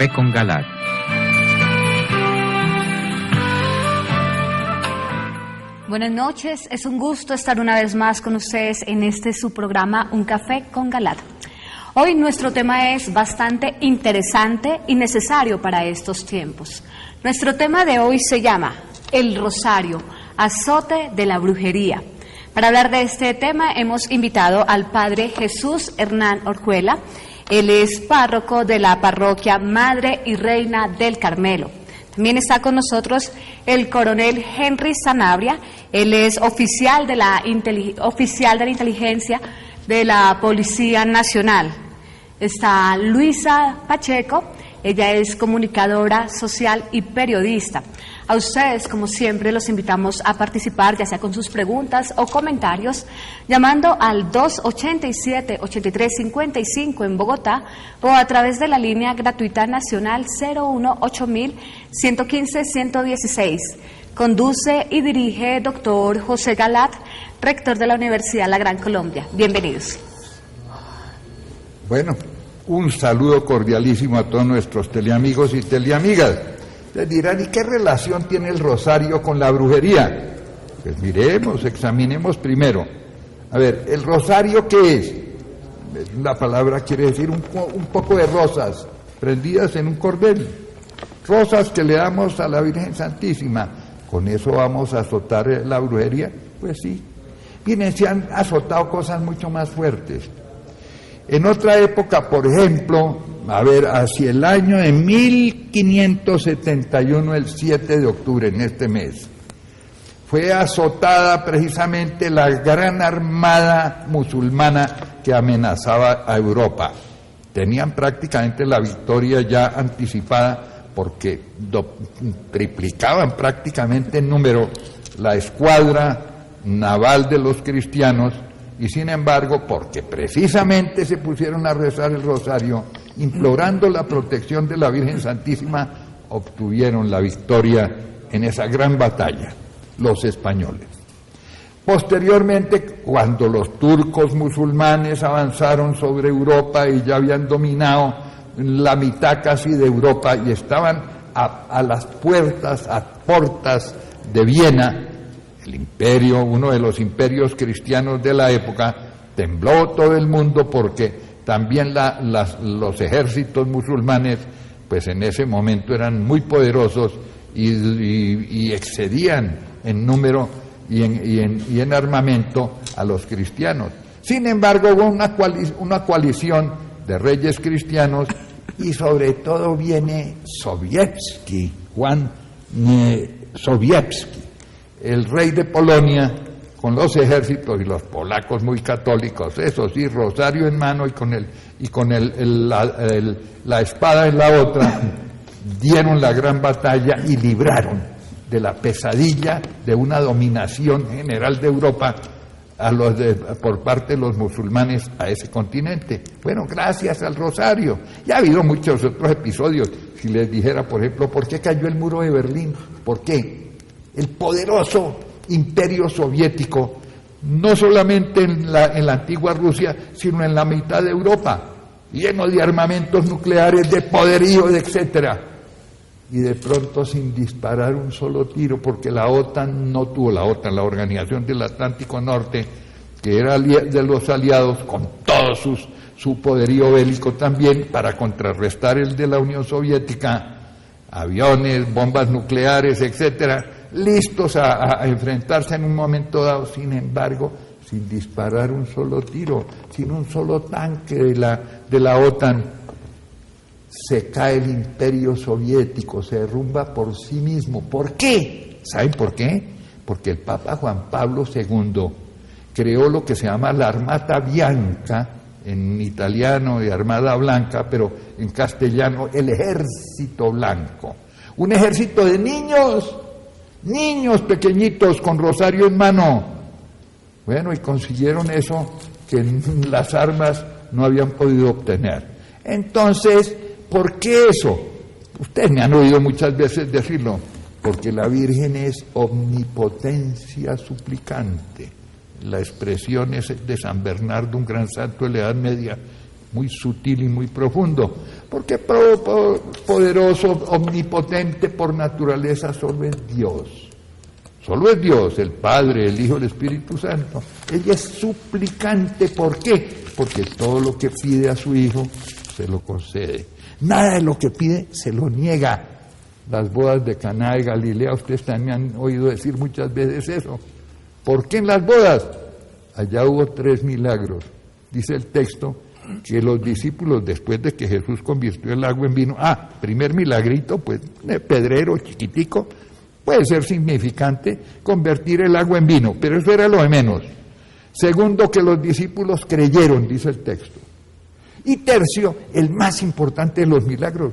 Café con Galat. Buenas noches, es un gusto estar una vez más con ustedes en su programa Un Café con Galat. Hoy nuestro tema es bastante interesante y necesario para estos tiempos. Nuestro tema de hoy se llama El Rosario, azote de la brujería. Para hablar de este tema hemos invitado al Padre Jesús Hernán Orjuela. Él es párroco de la parroquia Madre y Reina del Carmelo. También está con nosotros el coronel Henry Sanabria. Él es oficial de la inteligencia de la Policía Nacional. Está Luisa Pacheco. Ella es comunicadora social y periodista. A ustedes, como siempre, los invitamos a participar, ya sea con sus preguntas o comentarios, llamando al 287-8355 en Bogotá o a través de la línea gratuita nacional 018-115-116. Conduce y dirige doctor José Galat, rector de la Universidad La Gran Colombia. Bienvenidos. Bueno, un saludo cordialísimo a todos nuestros teleamigos y teleamigas. Les dirán, ¿y qué relación tiene el rosario con la brujería? Pues miremos, examinemos primero. A ver, ¿el rosario qué es? La palabra quiere decir un poco de rosas prendidas en un cordel. Rosas que le damos a la Virgen Santísima. ¿Con eso vamos a azotar la brujería? Pues sí. Miren, se han azotado cosas mucho más fuertes. En otra época, por ejemplo, hacia el año de 1571, el 7 de octubre, en este mes, fue azotada precisamente la gran armada musulmana que amenazaba a Europa. Tenían prácticamente la victoria ya anticipada porque triplicaban prácticamente en número la escuadra naval de los cristianos. Y sin embargo, porque precisamente se pusieron a rezar el rosario, implorando la protección de la Virgen Santísima, obtuvieron la victoria en esa gran batalla, los españoles. Posteriormente, cuando los turcos musulmanes avanzaron sobre Europa y ya habían dominado la mitad casi de Europa y estaban a las puertas de Viena, el imperio, uno de los imperios cristianos de la época, tembló todo el mundo porque también los ejércitos musulmanes, pues en ese momento eran muy poderosos y excedían en número y en armamento a los cristianos. Sin embargo, hubo una coalición de reyes cristianos y sobre todo viene Sobieski, Juan Sobieski, el rey de Polonia, con los ejércitos y los polacos muy católicos, eso sí, rosario en mano y con la espada en la otra, dieron la gran batalla y libraron de la pesadilla de una dominación general de Europa por parte de los musulmanes a ese continente. Bueno, gracias al rosario. Ya ha habido muchos otros episodios. Si les dijera, por ejemplo, ¿por qué cayó el muro de Berlín? ¿Por qué? El poderoso imperio soviético, no solamente en la antigua Rusia, sino en la mitad de Europa, lleno de armamentos nucleares, de poderío, etcétera. Y de pronto, sin disparar un solo tiro, porque la OTAN, la Organización del Atlántico Norte, que era de los aliados, con todo su poderío bélico también, para contrarrestar el de la Unión Soviética, aviones, bombas nucleares, etcétera, listos a enfrentarse en un momento dado, sin embargo, sin disparar un solo tiro, sin un solo tanque de la OTAN, se cae el imperio soviético, se derrumba por sí mismo. ¿Por qué? ¿Saben por qué? Porque el Papa Juan Pablo II creó lo que se llama la Armata Bianca, en italiano de Armada Blanca, pero en castellano el Ejército Blanco. Un ejército de niños pequeñitos con rosario en mano. Bueno, y consiguieron eso que las armas no habían podido obtener. Entonces, ¿por qué eso? Ustedes me han oído muchas veces decirlo, porque la Virgen es omnipotencia suplicante. La expresión es de San Bernardo, un gran santo de la Edad Media, muy sutil y muy profundo. Porque poderoso, omnipotente por naturaleza solo es Dios. Solo es Dios, el Padre, el Hijo, el Espíritu Santo. Ella es suplicante, ¿por qué? Porque todo lo que pide a su Hijo se lo concede. Nada de lo que pide se lo niega. Las bodas de Caná de Galilea, ustedes también han oído decir muchas veces eso. ¿Por qué en las bodas? Allá hubo 3 milagros. Dice el texto que los discípulos, después de que Jesús convirtió el agua en vino, primer milagrito, pues, pedrero, chiquitico, puede ser significante convertir el agua en vino, pero eso era lo de menos. Segundo, que los discípulos creyeron, dice el texto. Y tercio, el más importante de los milagros.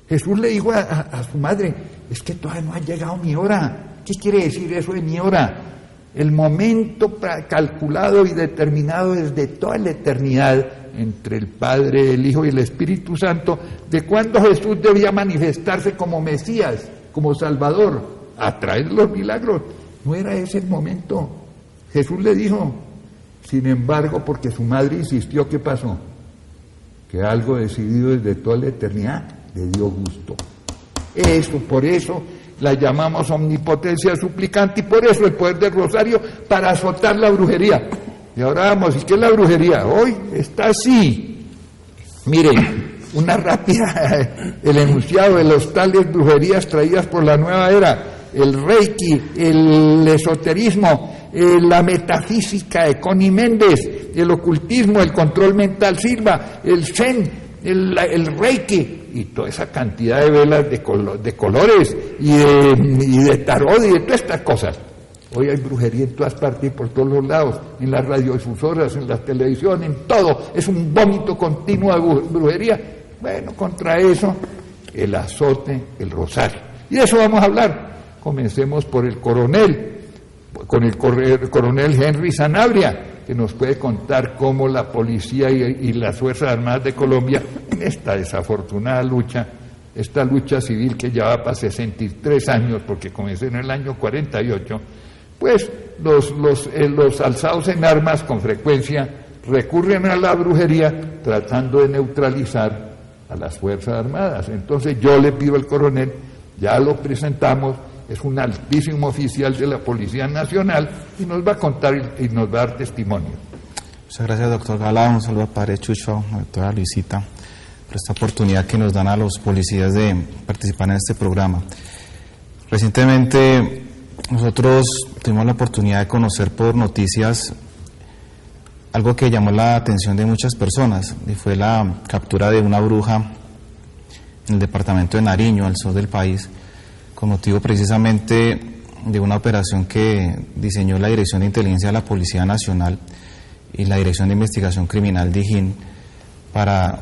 Jesús le dijo a su madre, es que todavía no ha llegado mi hora. ¿Qué quiere decir eso de mi hora? El momento calculado y determinado desde toda la eternidad entre el Padre, el Hijo y el Espíritu Santo, de cuando Jesús debía manifestarse como Mesías, como Salvador, a través de los milagros. No era ese el momento. Jesús le dijo, sin embargo, porque su madre insistió, ¿qué pasó? Que algo decidido desde toda la eternidad le dio gusto. Eso, por eso la llamamos omnipotencia suplicante, y por eso el poder del rosario para azotar la brujería. Y ahora vamos, ¿y qué es la brujería? Hoy está así. Miren, una rápida, el enunciado de los tales brujerías traídas por la nueva era, el reiki, el esoterismo, la metafísica de Connie Méndez, el ocultismo, el control mental Silva, el zen, el reiki, y toda esa cantidad de velas de colores y de tarot y de todas estas cosas. Hoy hay brujería en todas partes y por todos los lados, en las radiodifusoras, en la televisión, en todo. Es un vómito continuo de brujería. Bueno, contra eso, el azote, el rosario. Y de eso vamos a hablar. Comencemos por el coronel, con el coronel Henry Sanabria, que nos puede contar cómo la policía y las Fuerzas Armadas de Colombia, en esta desafortunada lucha, esta lucha civil que ya va para 63 años, porque comenzó en el año 48, pues los alzados en armas con frecuencia recurren a la brujería tratando de neutralizar a las Fuerzas Armadas. Entonces yo le pido al coronel, ya lo presentamos, es un altísimo oficial de la Policía Nacional y nos va a contar y nos va a dar testimonio. Muchas gracias, doctor Galá. Un saludo al padre Chucho, a la doctora Luisita, por esta oportunidad que nos dan a los policías de participar en este programa. Recientemente nosotros tuvimos la oportunidad de conocer por noticias algo que llamó la atención de muchas personas, y fue la captura de una bruja en el departamento de Nariño, al sur del país, con motivo precisamente de una operación que diseñó la Dirección de Inteligencia de la Policía Nacional y la Dirección de Investigación Criminal DIJÍN para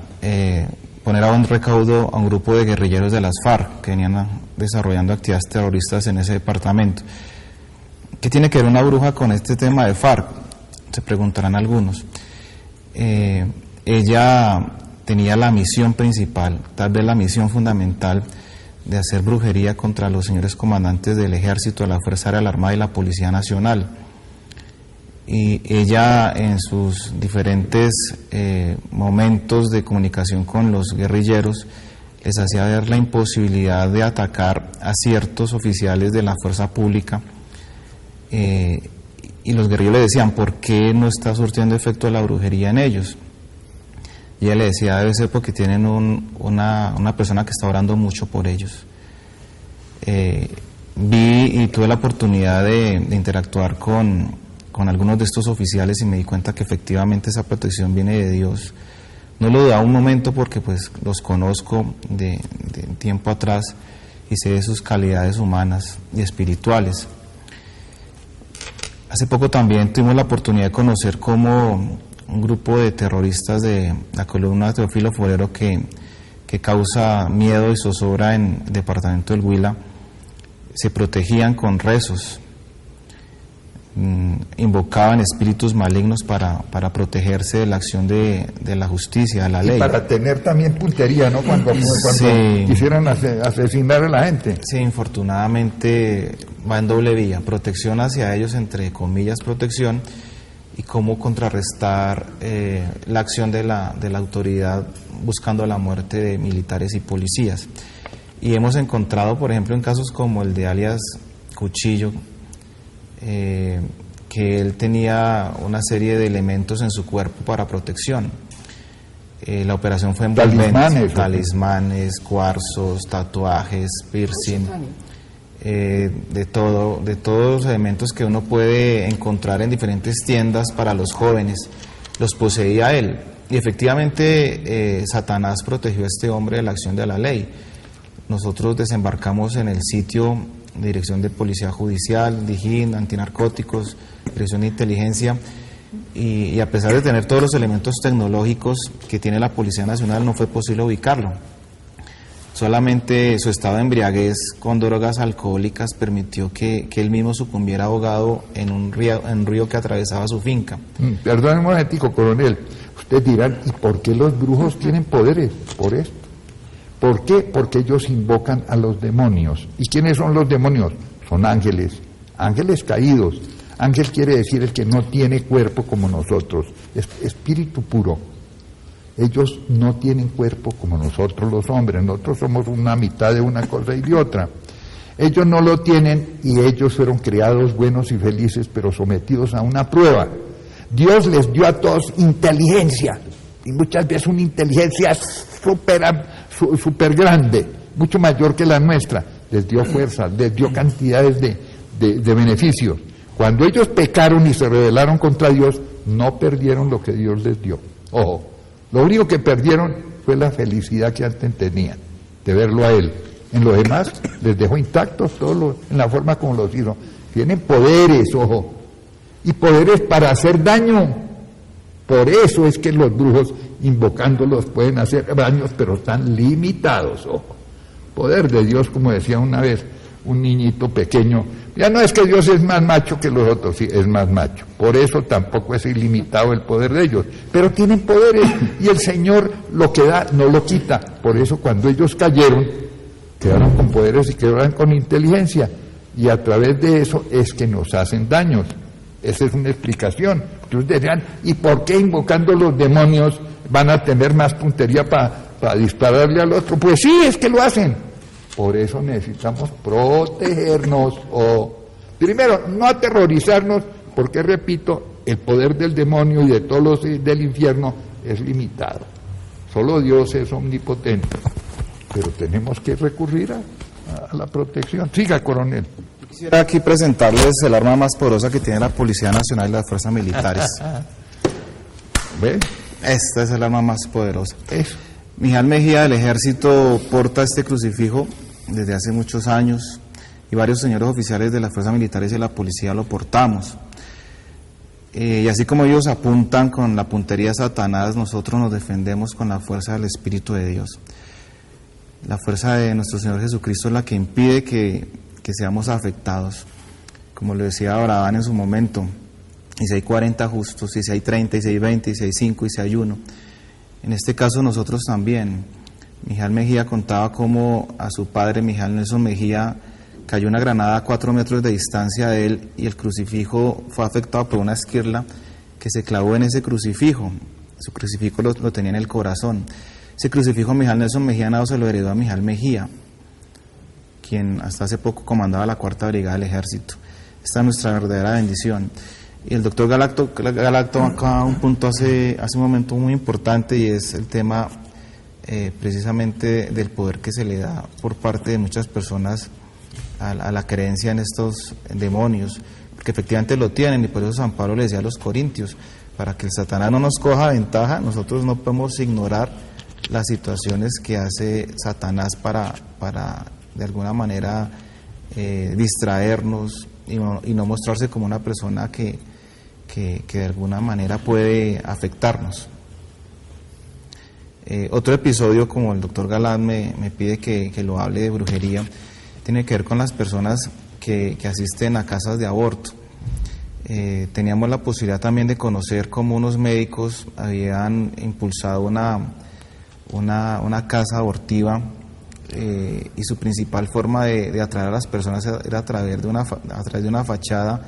poner a un recaudo a un grupo de guerrilleros de las FARC que venían desarrollando actividades terroristas en ese departamento. ¿Qué tiene que ver una bruja con este tema de FARC? Se preguntarán algunos. Ella tenía la misión principal, tal vez la misión fundamental, de hacer brujería contra los señores comandantes del Ejército, de la Fuerza Aérea, la Armada y la Policía Nacional. Y ella, en sus diferentes momentos de comunicación con los guerrilleros, les hacía ver la imposibilidad de atacar a ciertos oficiales de la fuerza pública, y los guerrilleros le decían, ¿por qué no está surtiendo efecto la brujería en ellos? Y ella le decía, debe ser porque tienen una persona que está orando mucho por ellos. Vi y tuve la oportunidad de interactuar con algunos de estos oficiales y me di cuenta que efectivamente esa protección viene de Dios. No lo dudaba un momento porque pues los conozco de tiempo atrás y sé de sus calidades humanas y espirituales. Hace poco también tuvimos la oportunidad de conocer cómo un grupo de terroristas de la columna Teófilo Forero que causa miedo y zozobra en el departamento del Huila, se protegían con rezos, invocaban espíritus malignos para protegerse de la acción de la justicia, de la ley. Y para tener también puntería, ¿no? Cuando sí, quisieran asesinar a la gente. Sí, infortunadamente va en doble vía, protección hacia ellos, entre comillas protección, y cómo contrarrestar la acción de la autoridad buscando la muerte de militares y policías. Y hemos encontrado, por ejemplo, en casos como el de alias Cuchillo, que él tenía una serie de elementos en su cuerpo para protección. La operación fue envolvente, talismanes, cuarzos, tatuajes, piercing, de todos los elementos que uno puede encontrar en diferentes tiendas para los jóvenes, los poseía él. Y efectivamente Satanás protegió a este hombre de la acción de la ley. Nosotros desembarcamos en el sitio de Dirección de Policía Judicial, DIJÍN, Antinarcóticos, Dirección de Inteligencia, y a pesar de tener todos los elementos tecnológicos que tiene la Policía Nacional, no fue posible ubicarlo. Solamente su estado de embriaguez con drogas alcohólicas permitió que él mismo sucumbiera ahogado en un río que atravesaba su finca. Perdón un momentico, coronel. Ustedes dirán, ¿y por qué los brujos tienen poderes? Por esto. ¿Por qué? Porque ellos invocan a los demonios. ¿Y quiénes son los demonios? Son ángeles, ángeles caídos. Ángel quiere decir el que no tiene cuerpo como nosotros, es espíritu puro. Ellos no tienen cuerpo como nosotros los hombres, nosotros somos una mitad de una cosa y de otra. Ellos no lo tienen y ellos fueron creados buenos y felices, pero sometidos a una prueba. Dios les dio a todos inteligencia, y muchas veces una inteligencia súper grande, mucho mayor que la nuestra. Les dio fuerza, les dio cantidades de beneficios. Cuando ellos pecaron y se rebelaron contra Dios, no perdieron lo que Dios les dio. Ojo, lo único que perdieron fue la felicidad que antes tenían, de verlo a Él. En lo demás, les dejó intactos todos en la forma como los hizo. Tienen poderes, ojo, y poderes para hacer daño. Por eso es que los brujos, invocándolos, pueden hacer daños, pero están limitados, ojo. Poder de Dios, como decía una vez un niñito pequeño, ya no es que Dios es más macho que los otros, sí, es más macho. Por eso tampoco es ilimitado el poder de ellos. Pero tienen poderes y el Señor lo que da no lo quita. Por eso cuando ellos cayeron, quedaron con poderes y quedaron con inteligencia. Y a través de eso es que nos hacen daños. Esa es una explicación. Entonces dirán, ¿y por qué invocando los demonios van a tener más puntería para dispararle al otro? Pues sí, es que lo hacen. Por eso necesitamos protegernos, primero, no aterrorizarnos, porque repito, el poder del demonio y de todos los del infierno es limitado. Solo Dios es omnipotente, pero tenemos que recurrir a la protección. Siga, coronel. Quisiera aquí presentarles el arma más poderosa que tiene la Policía Nacional y las Fuerzas Militares. ¿Ven? Esta es el arma más poderosa. Eso. Mijal Mejía del Ejército porta este crucifijo desde hace muchos años y varios señores oficiales de las Fuerzas Militares y de la Policía lo portamos. Y así como ellos apuntan con la puntería de Satanás, nosotros nos defendemos con la fuerza del Espíritu de Dios. La fuerza de nuestro Señor Jesucristo es la que impide que seamos afectados. Como lo decía Abraham en su momento, y si hay 40 justos, y si hay 30, y si hay 20, y si hay 5, y si hay 1. En este caso nosotros también. Mijal Mejía contaba cómo a su padre, Mijal Nelson Mejía, cayó una granada a 4 metros de distancia de él y el crucifijo fue afectado por una esquirla que se clavó en ese crucifijo. Su crucifijo lo tenía en el corazón. Ese crucifijo Mijal Nelson Mejía Nado se lo heredó a Mijal Mejía, quien hasta hace poco comandaba la 4ª Brigada del Ejército. Esta es nuestra verdadera bendición. Y el doctor Galacto acá un punto hace un momento muy importante, y es el tema precisamente del poder que se le da por parte de muchas personas a la creencia en estos demonios, porque efectivamente lo tienen, y por eso San Pablo le decía a los corintios, para que el Satanás no nos coja ventaja, nosotros no podemos ignorar las situaciones que hace Satanás para de alguna manera distraernos y no mostrarse como una persona que de alguna manera puede afectarnos. Otro episodio, como el doctor Galán me pide que lo hable de brujería, tiene que ver con las personas que asisten a casas de aborto. Teníamos la posibilidad también de conocer cómo unos médicos habían impulsado una casa abortiva, y su principal forma de atraer a las personas era a través de una fachada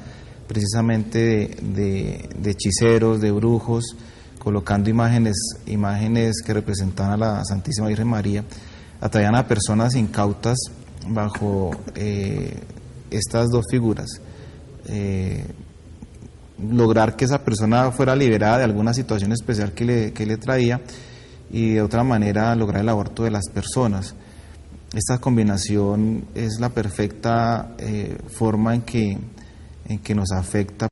precisamente de hechiceros, de brujos, colocando imágenes que representaban a la Santísima Virgen María, atraían a personas incautas bajo estas dos figuras. Lograr que esa persona fuera liberada de alguna situación especial que le traía, y de otra manera lograr el aborto de las personas. Esta combinación es la perfecta forma en que nos afecta